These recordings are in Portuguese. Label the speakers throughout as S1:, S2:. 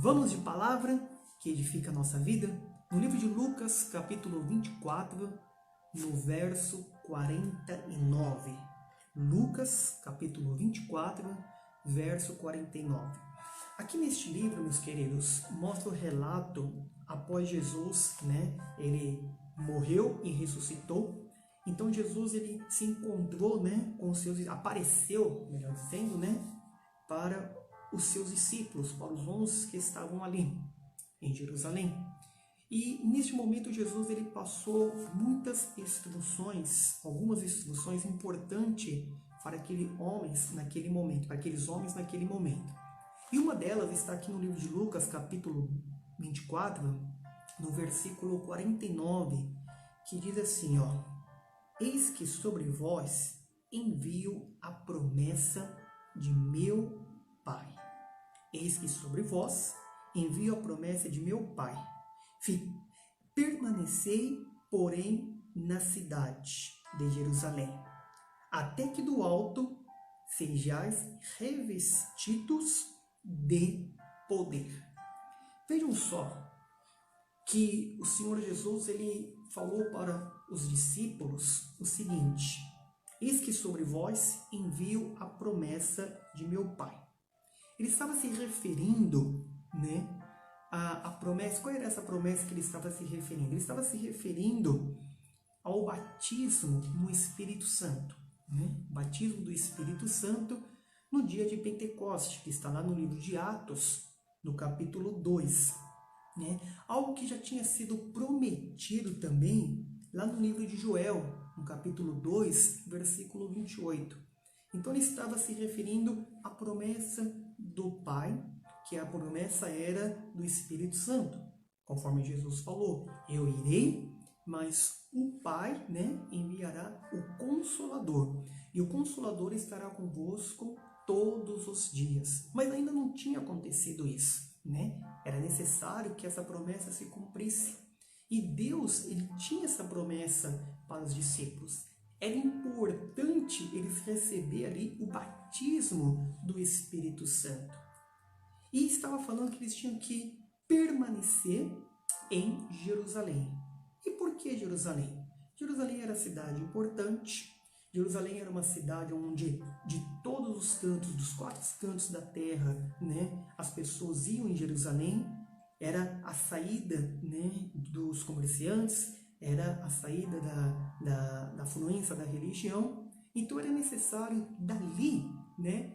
S1: Vamos de palavra que edifica a nossa vida? No livro de Lucas, capítulo 24, no verso 49. Lucas, capítulo 24, verso 49. Aqui neste livro, meus queridos, mostra o relato após Jesus, Ele morreu e ressuscitou. Então Jesus ele se encontrou, com os seus, apareceu, melhor dizendo, para os seus discípulos, para os 11 que estavam ali em Jerusalém. E neste momento Jesus ele passou muitas instruções, algumas instruções importantes para aqueles homens naquele momento. E uma delas está aqui no livro de Lucas, capítulo 24, no versículo 49, que diz assim, eis que sobre vós envio a promessa de meu Pai. Eis que sobre vós envio a promessa de meu Pai. Permanecei, porém, na cidade de Jerusalém, até que do alto sejais revestidos de poder. Vejam só que o Senhor Jesus ele falou para os discípulos o seguinte: eis que sobre vós envio a promessa de meu Pai. Ele estava se referindo, a promessa. Qual era essa promessa que ele estava se referindo? Ele estava se referindo ao batismo no Espírito Santo, batismo do Espírito Santo no dia de Pentecoste, que está lá no livro de Atos, no capítulo 2. Algo que já tinha sido prometido também lá no livro de Joel, no capítulo 2, versículo 28. Então ele estava se referindo à promessa do Pai, que a promessa era do Espírito Santo. Conforme Jesus falou, eu irei, mas o Pai enviará o Consolador. E o Consolador estará convosco todos os dias. Mas ainda não tinha acontecido isso. Era necessário que essa promessa se cumprisse. E Deus ele tinha essa promessa para os discípulos. Era importante eles receberem ali o batismo do Espírito Santo. E estava falando que eles tinham que permanecer em Jerusalém. E por que Jerusalém? Jerusalém era cidade importante. Jerusalém era uma cidade onde de todos os cantos, dos 4 cantos da terra, as pessoas iam em Jerusalém. Era a saída dos comerciantes, era a saída da fluência da religião. Então era necessário dali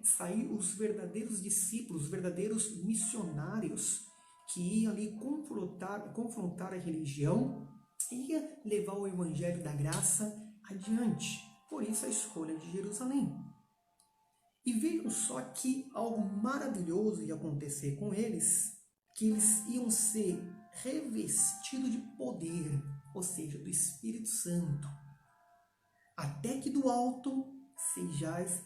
S1: sair os verdadeiros discípulos, os verdadeiros missionários que iam ali confrontar a religião e ia levar o evangelho da graça adiante. Por isso a escolha de Jerusalém. E vejam só que algo maravilhoso ia acontecer com eles, que eles iam ser revestidos de poder, ou seja, do Espírito Santo, até que do alto sejais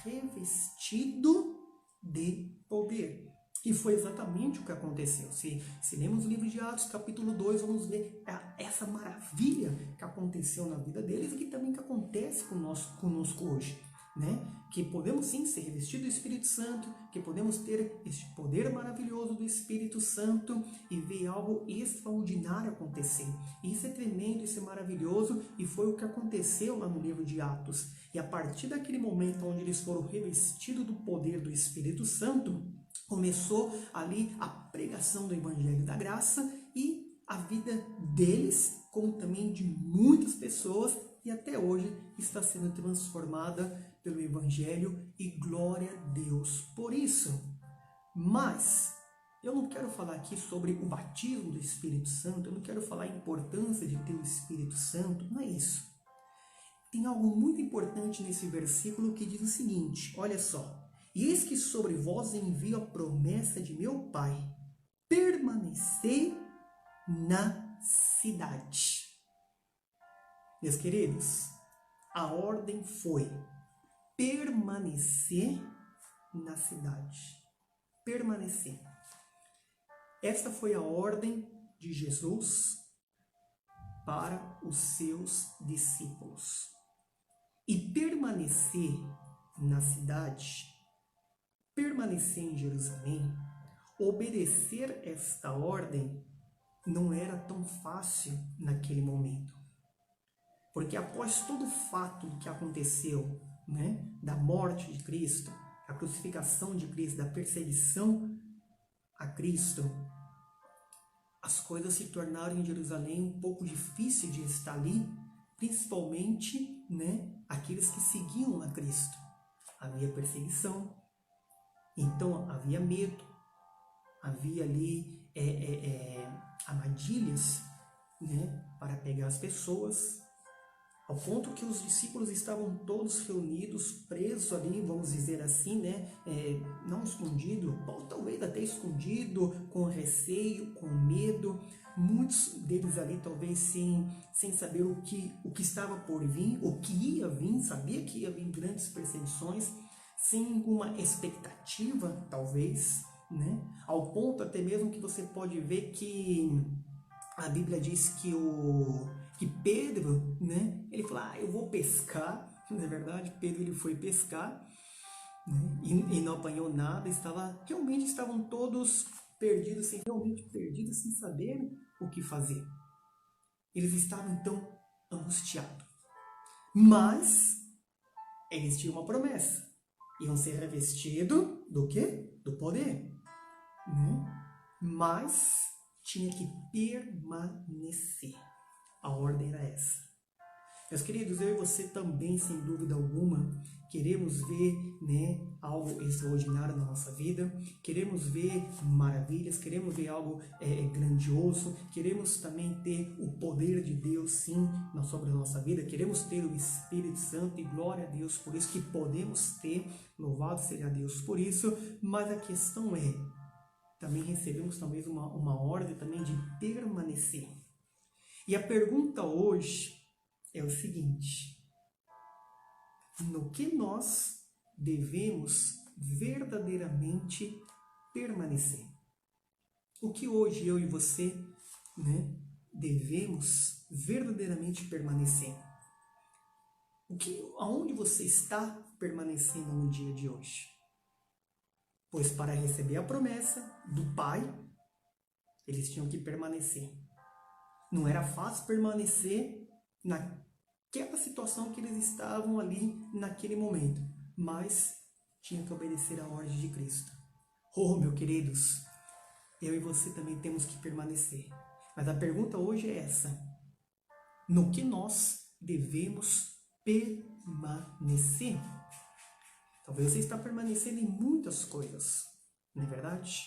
S1: revestido de poder. E foi exatamente o que aconteceu. Se lemos o livro de Atos, capítulo 2, vamos ver essa maravilha que aconteceu na vida deles e que também que acontece conosco hoje. Que podemos sim ser revestidos do Espírito Santo, que podemos ter este poder maravilhoso do Espírito Santo e ver algo extraordinário acontecer. Isso é tremendo, isso é maravilhoso e foi o que aconteceu lá no livro de Atos. E a partir daquele momento onde eles foram revestidos do poder do Espírito Santo, começou ali a pregação do Evangelho da Graça e a vida deles, como também de muitas pessoas, e até hoje está sendo transformada pelo Evangelho e glória a Deus por isso. Mas eu não quero falar aqui sobre o batismo do Espírito Santo, eu não quero falar a importância de ter o Espírito Santo, não é isso. Tem algo muito importante nesse versículo que diz o seguinte, olha só. E eis que sobre vós envio a promessa de meu Pai, permanecei na cidade. Meus queridos, a ordem foi permanecer na cidade. Permanecer. Esta foi a ordem de Jesus para os seus discípulos. E permanecer na cidade, permanecer em Jerusalém, obedecer esta ordem não era tão fácil naquele momento. Porque após todo o fato que aconteceu, né, da morte de Cristo, a crucificação de Cristo, da perseguição a Cristo, as coisas se tornaram em Jerusalém um pouco difícil de estar ali, principalmente, né, aqueles que seguiam a Cristo. Havia perseguição, então havia medo, havia ali armadilhas, né, para pegar as pessoas, ao ponto que os discípulos estavam todos reunidos, presos ali, vamos dizer assim, né, não escondido, talvez até escondido, com receio, com medo, muitos deles ali talvez sem saber o que estava por vir, o que ia vir, sabia que ia vir grandes perseguições, sem uma expectativa, talvez, né, ao ponto até mesmo que você pode ver que a Bíblia diz que Pedro, né, ele falou, eu vou pescar. Na verdade, Pedro ele foi pescar, né, e não apanhou nada, realmente estavam todos perdidos, sem saber o que fazer. Eles estavam então angustiados. Mas eles tinham uma promessa. Iam ser revestidos do quê? Do poder. Né? Mas tinha que permanecer. A ordem era essa. Meus queridos, eu e você também, sem dúvida alguma, queremos ver, né, algo extraordinário na nossa vida, queremos ver maravilhas, queremos ver algo grandioso, queremos também ter o poder de Deus, sim, sobre a nossa vida, queremos ter o Espírito Santo e glória a Deus por isso que podemos ter, louvado seja Deus por isso, mas a questão é, também recebemos talvez uma ordem também de permanecer. E a pergunta hoje é o seguinte: no que nós devemos verdadeiramente permanecer? O que hoje eu e você, né, devemos verdadeiramente permanecer? Aonde você está permanecendo no dia de hoje? Pois para receber a promessa do Pai, eles tinham que permanecer. Não era fácil permanecer naquela situação que eles estavam ali naquele momento, mas tinha que obedecer à ordem de Cristo. Oh, meus queridos, eu e você também temos que permanecer. Mas a pergunta hoje é essa: no que nós devemos permanecer? Talvez você está permanecendo em muitas coisas, não é verdade?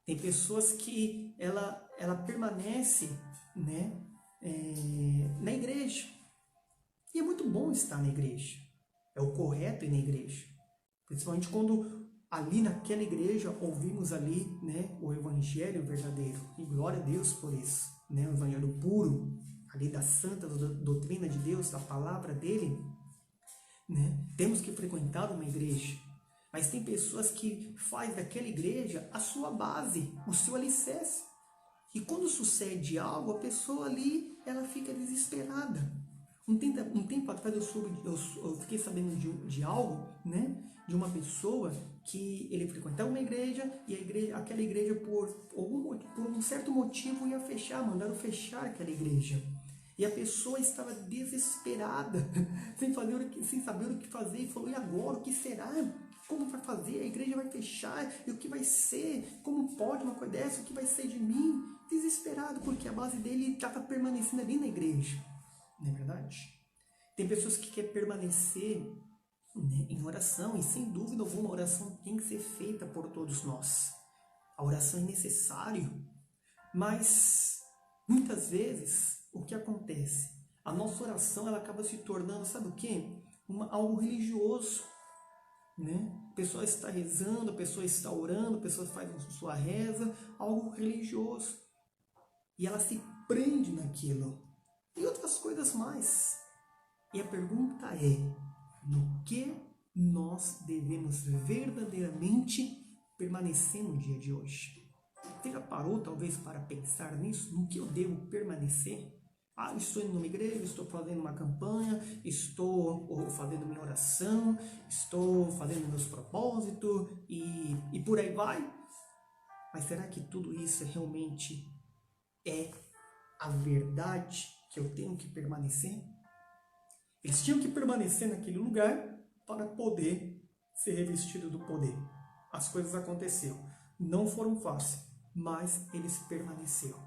S1: Tem pessoas que ela permanece, né, na igreja. E é muito bom estar na igreja. É o correto ir na igreja. Principalmente quando ali naquela igreja ouvimos ali, né, o evangelho verdadeiro. E glória a Deus por isso. Né, o evangelho puro, ali da santa doutrina de Deus, da palavra dele. Né? Temos que frequentar uma igreja. Mas tem pessoas que fazem daquela igreja a sua base, o seu alicerce. E quando sucede algo, a pessoa ali, ela fica desesperada. Um tempo atrás eu fiquei sabendo de algo, né? De uma pessoa que ele frequentava uma igreja e aquela igreja por um certo motivo ia fechar, mandaram fechar aquela igreja. E a pessoa estava desesperada, sem saber o que fazer, e falou: e agora, o que será? Como vai fazer? A igreja vai fechar, e o que vai ser? Como pode uma coisa dessa? O que vai ser de mim? Desesperado, porque a base dele estava permanecendo ali na igreja. Não é verdade? Tem pessoas que querem permanecer, né, em oração, e sem dúvida alguma a oração tem que ser feita por todos nós. A oração é necessário, mas muitas vezes o que acontece? A nossa oração ela acaba se tornando, sabe o quê? Algo religioso. Né? A pessoa está rezando, a pessoa está orando, a pessoa faz sua reza, algo religioso. E ela se prende naquilo. E outras coisas mais. E a pergunta é: no que nós devemos verdadeiramente permanecer no dia de hoje? Você já parou talvez para pensar nisso? No que eu devo permanecer? Eu estou indo numa igreja, estou fazendo uma campanha, estou fazendo minha oração, estou fazendo meus propósitos e por aí vai. Mas será que tudo isso realmente é a verdade que eu tenho que permanecer? Eles tinham que permanecer naquele lugar para poder ser revestido do poder. As coisas aconteceram. Não foram fáceis, mas eles permaneceram.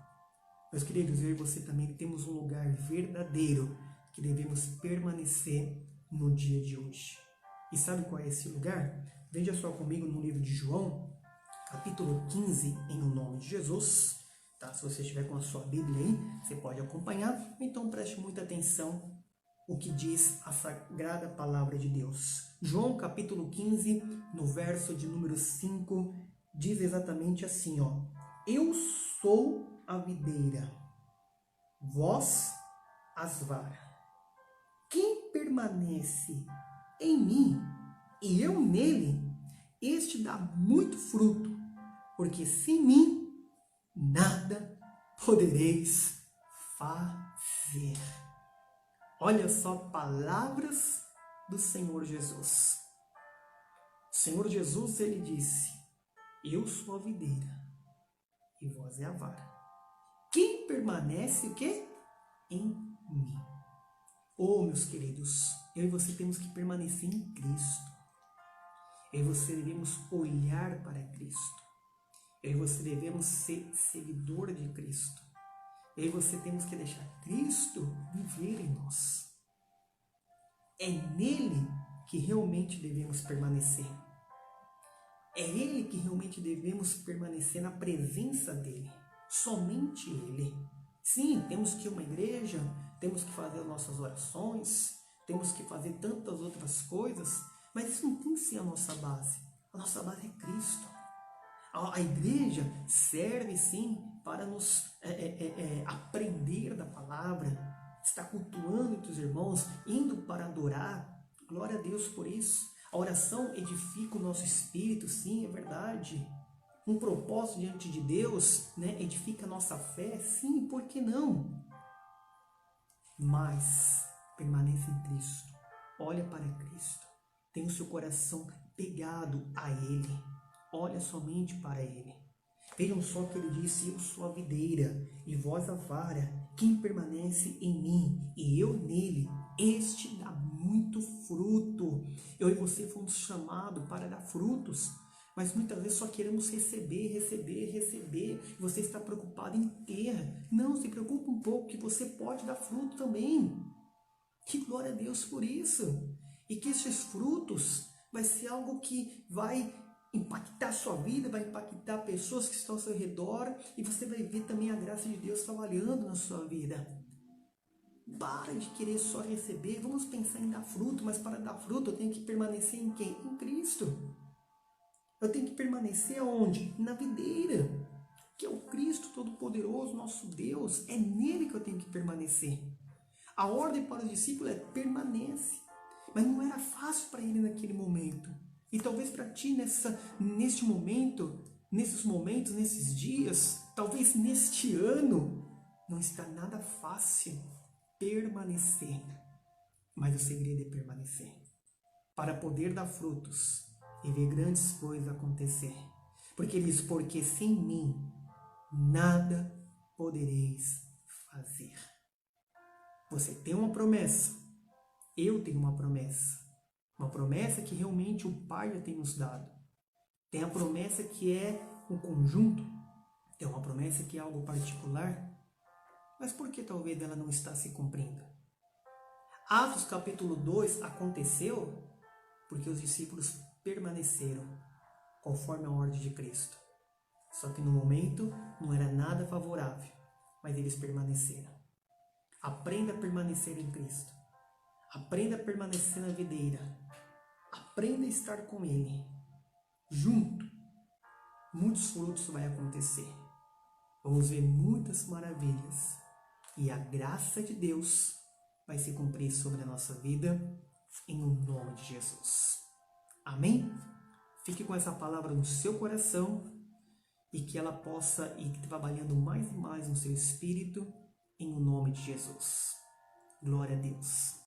S1: Meus queridos, eu e você também temos um lugar verdadeiro que devemos permanecer no dia de hoje. E sabe qual é esse lugar? Veja só comigo no livro de João, capítulo 15, em o nome de Jesus. Tá? Se você estiver com a sua Bíblia aí, você pode acompanhar. Então preste muita atenção o que diz a sagrada palavra de Deus. João capítulo 15, no verso de número 5, diz exatamente assim, ó: Eu sou a videira, vós as varas. Quem permanece em mim e eu nele, este dá muito fruto, porque sem mim nada podereis fazer. Olha só, palavras do Senhor Jesus. O Senhor Jesus, ele disse: Eu sou a videira e vós é a vara. Quem permanece o quê? Em mim. Oh, meus queridos, eu e você temos que permanecer em Cristo. Eu e você devemos olhar para Cristo. Eu e você devemos ser seguidor de Cristo. Eu e você temos que deixar Cristo viver em nós. É nele que realmente devemos permanecer. É Ele que realmente devemos permanecer na presença dEle. Somente Ele. Sim, temos que ir a uma igreja, temos que fazer as nossas orações, temos que fazer tantas outras coisas, mas isso não tem que ser a nossa base. A nossa base é Cristo. A igreja serve sim para nos aprender da palavra, estar cultuando entre os irmãos, indo para adorar. Glória a Deus por isso. A oração edifica o nosso espírito, sim, é verdade. Um propósito diante de Deus, né, edifica a nossa fé, sim, por que não? Mas permaneça em Cristo, olha para Cristo, tenha o seu coração pegado a Ele, olha somente para Ele. Vejam só que Ele disse: Eu sou a videira e vós a vara. Quem permanece em mim e eu nele, este dá muito fruto. Eu e você fomos chamados para dar frutos, mas muitas vezes só queremos receber. E você está preocupado em ter. Não, se preocupe um pouco que você pode dar fruto também. Que glória a Deus por isso. E que esses frutos vai ser algo que vai impactar a sua vida, vai impactar pessoas que estão ao seu redor, e você vai ver também a graça de Deus trabalhando na sua vida. Para de querer só receber, vamos pensar em dar fruto, mas para dar fruto eu tenho que permanecer em quem? Em Cristo. Eu tenho que permanecer onde? Na videira, que é o Cristo Todo-Poderoso, nosso Deus. É nele que eu tenho que permanecer. A ordem para os discípulos é: permanece. Mas não era fácil para ele naquele momento. E talvez para ti neste momento, nesses momentos, nesses dias, talvez neste ano, não está nada fácil permanecer. Mas o segredo é permanecer. Para poder dar frutos e ver grandes coisas acontecer. Porque ele diz: porque sem mim nada podereis fazer. Você tem uma promessa. Eu tenho uma promessa. Uma promessa que realmente o Pai já tem nos dado. Tem a promessa que é um conjunto. Tem uma promessa que é algo particular. Mas por que talvez ela não está se cumprindo? Atos capítulo 2 aconteceu porque os discípulos permaneceram conforme a ordem de Cristo. Só que no momento não era nada favorável, mas eles permaneceram. Aprenda a permanecer em Cristo. Aprenda a permanecer na videira. Aprenda a estar com Ele. Junto, muitos frutos vai acontecer. Vamos ver muitas maravilhas. E a graça de Deus vai se cumprir sobre a nossa vida, em nome de Jesus. Amém? Fique com essa palavra no seu coração e que ela possa ir trabalhando mais e mais no seu espírito, em nome de Jesus. Glória a Deus.